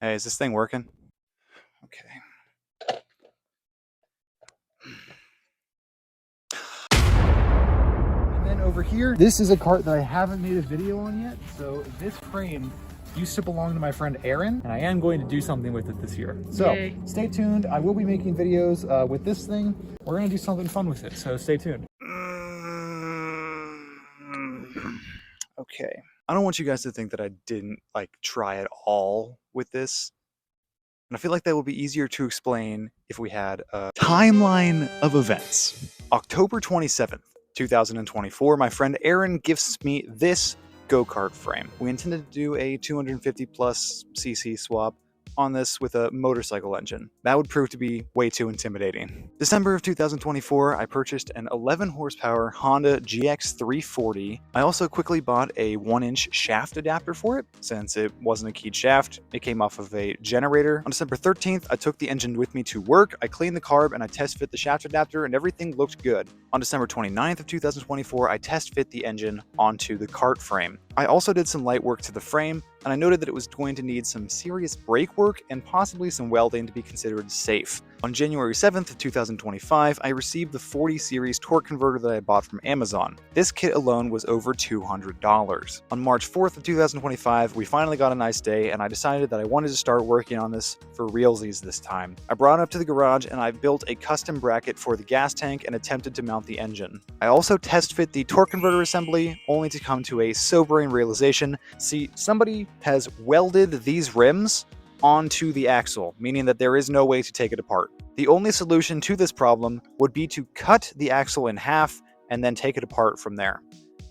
Hey, is this thing working? Okay. And then over here, this is a cart that I haven't made a video on yet. So this frame used to belong to my friend Aaron, and I am going to do something with it this year. So Yay. Stay tuned. I will be making videos with this thing. We're gonna do something fun with it, so stay tuned. Okay. I don't want you guys to think that I didn't try at all with this. And I feel like that would be easier to explain if we had a timeline of events. October 27th, 2024, my friend Aaron gifts me this go-kart frame. We intended to do a 250 plus cc swap on this with a motorcycle engine. That would prove to be way too intimidating. December of 2024, I purchased an 11 horsepower Honda GX340. I also quickly bought a 1-inch shaft adapter for it, since it wasn't a keyed shaft. It came off of a generator. On December 13th, I took the engine with me to work. I cleaned the carb and I test fit the shaft adapter, and everything looked good. On December 29th of 2024, I test fit the engine onto the kart frame. I also did some light work to the frame, and I noted that it was going to need some serious brake work and possibly some welding to be considered safe. On January 7th of 2025, I received the 40 series torque converter that I bought from Amazon. This kit alone was over $200. On March 4th of 2025, we finally got a nice day, and I decided that I wanted to start working on this for realsies this time. I brought it up to the garage and I built a custom bracket for the gas tank and attempted to mount the engine. I also test fit the torque converter assembly, only to come to a sobering realization. See, somebody has welded these rims onto the axle, meaning that there is no way to take it apart. The only solution to this problem would be to cut the axle in half and then take it apart from there.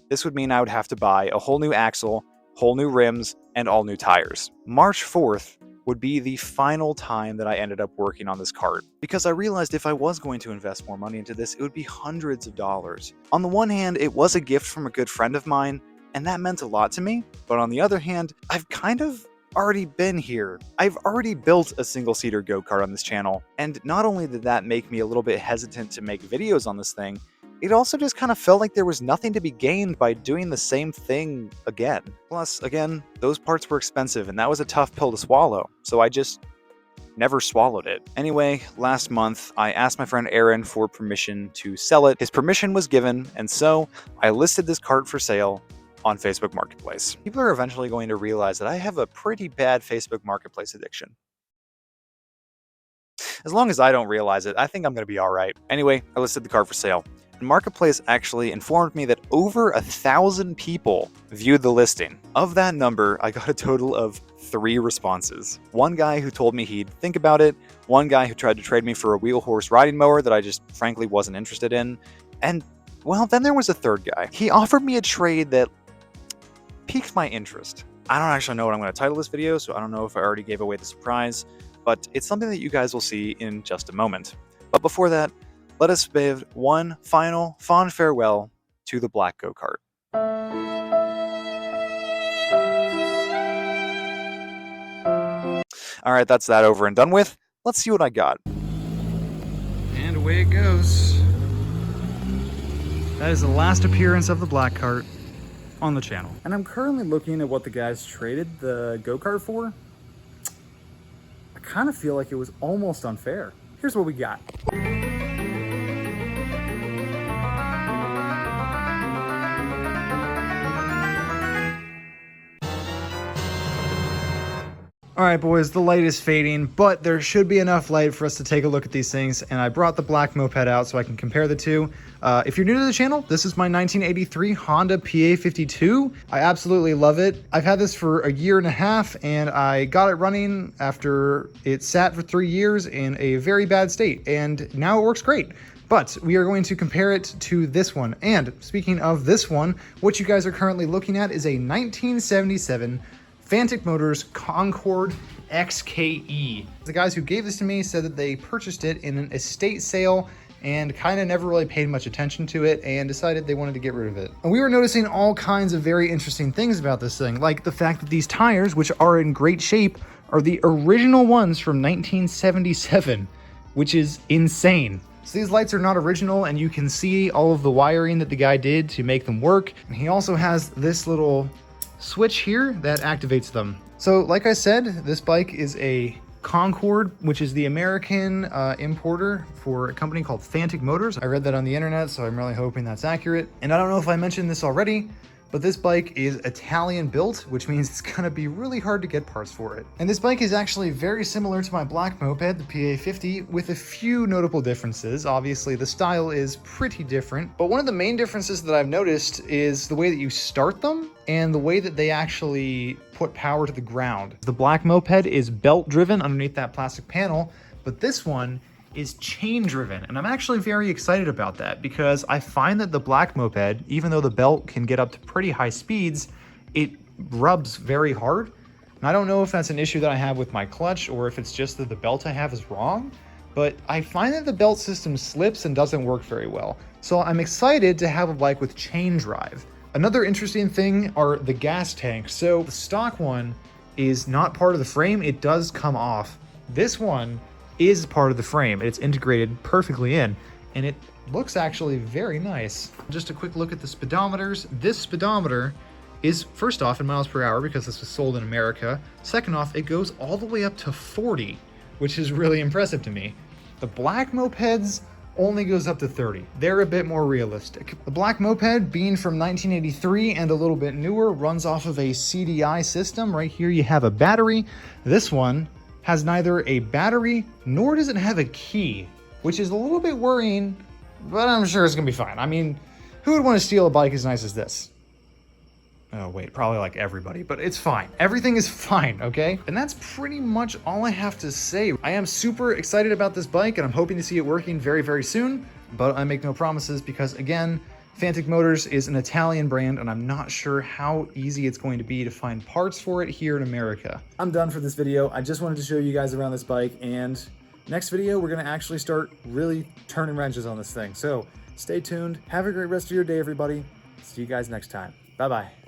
This would mean I would have to buy a whole new axle, whole new rims, and all new tires. March 4th would be the final time that I ended up working on this kart, because I realized if I was going to invest more money into this, it would be hundreds of dollars. On the one hand, it was a gift from a good friend of mine, and that meant a lot to me, but on the other hand, I've kind of already been here. I've already built a single-seater go-kart on this channel, and not only did that make me a little bit hesitant to make videos on this thing, it also just kind of felt like there was nothing to be gained by doing the same thing again. Plus, again, those parts were expensive, and that was a tough pill to swallow, so I just never swallowed it. Anyway, last month, I asked my friend Aaron for permission to sell it. His permission was given, and so I listed this kart for sale on Facebook Marketplace. People are eventually going to realize that I have a pretty bad Facebook Marketplace addiction. As long as I don't realize it, I think I'm going to be all right. Anyway, I listed the kart for sale. And Marketplace actually informed me that over 1,000 people viewed the listing. Of that number, I got a total of 3 responses. One guy who told me he'd think about it, one guy who tried to trade me for a wheel horse riding mower that I just frankly wasn't interested in, and well, then there was a third guy. He offered me a trade that piqued my interest. I don't actually know what I'm going to title this video, so I don't know if I already gave away the surprise, but it's something that you guys will see in just a moment. But before that, let us bid one final fond farewell to the black go-kart. Alright, that's that over and done with. Let's see what I got. And away it goes. That is the last appearance of the black kart on the channel. And I'm currently looking at what the guys traded the go-kart for. I kind of feel like it was almost unfair. Here's what we got. All right, boys, the light is fading, but there should be enough light for us to take a look at these things, and I brought the black moped out so I can compare the two. If you're new to the channel, this is my 1983 Honda PA52. I absolutely love it. I've had this for a year and a half, and I got it running after it sat for 3 years in a very bad state, and now it works great. But we are going to compare it to this one. And speaking of this one, what you guys are currently looking at is a 1977 Fantic Motors Concord XKE. The guys who gave this to me said that they purchased it in an estate sale and kind of never really paid much attention to it and decided they wanted to get rid of it. And we were noticing all kinds of very interesting things about this thing, like the fact that these tires, which are in great shape, are the original ones from 1977, which is insane. So these lights are not original, and you can see all of the wiring that the guy did to make them work. And he also has this little switch here that activates them. So like I said, this bike is a Concord, which is the American importer for a company called Fantic Motors. I read that on the internet, so I'm really hoping that's accurate. And I don't know if I mentioned this already, but this bike is Italian built, which means it's gonna be really hard to get parts for it. And this bike is actually very similar to my black moped, the PA50, with a few notable differences. Obviously, the style is pretty different, but one of the main differences that I've noticed is the way that you start them and the way that they actually put power to the ground. The black moped is belt driven underneath that plastic panel, but this one is chain driven. And I'm actually very excited about that because I find that the black moped, even though the belt can get up to pretty high speeds, it rubs very hard. And I don't know if that's an issue that I have with my clutch or if it's just that the belt I have is wrong, but I find that the belt system slips and doesn't work very well. So I'm excited to have a bike with chain drive. Another interesting thing are the gas tanks. So the stock one is not part of the frame. It does come off. This one is part of the frame. It's integrated perfectly in, and it looks actually very nice. Just a quick look at the speedometers. This speedometer is, first off, in miles per hour because this was sold in America. Second off, it goes all the way up to 40, which is really impressive to me. The black mopeds only goes up to 30. They're a bit more realistic. The black moped, being from 1983 and a little bit newer, runs off of a CDI system. Right here you have a battery. This one has neither a battery nor does it have a key, which is a little bit worrying, but I'm sure it's gonna be fine. I mean, who would want to steal a bike as nice as this? Oh wait, probably like everybody, but it's fine. Everything is fine, okay? And that's pretty much all I have to say. I am super excited about this bike and I'm hoping to see it working very, very soon, but I make no promises because again, Fantic Motors is an Italian brand and I'm not sure how easy it's going to be to find parts for it here in America. I'm done for this video. I just wanted to show you guys around this bike, and next video, we're gonna actually start really turning wrenches on this thing. So stay tuned. Have a great rest of your day, everybody. See you guys next time. Bye-bye.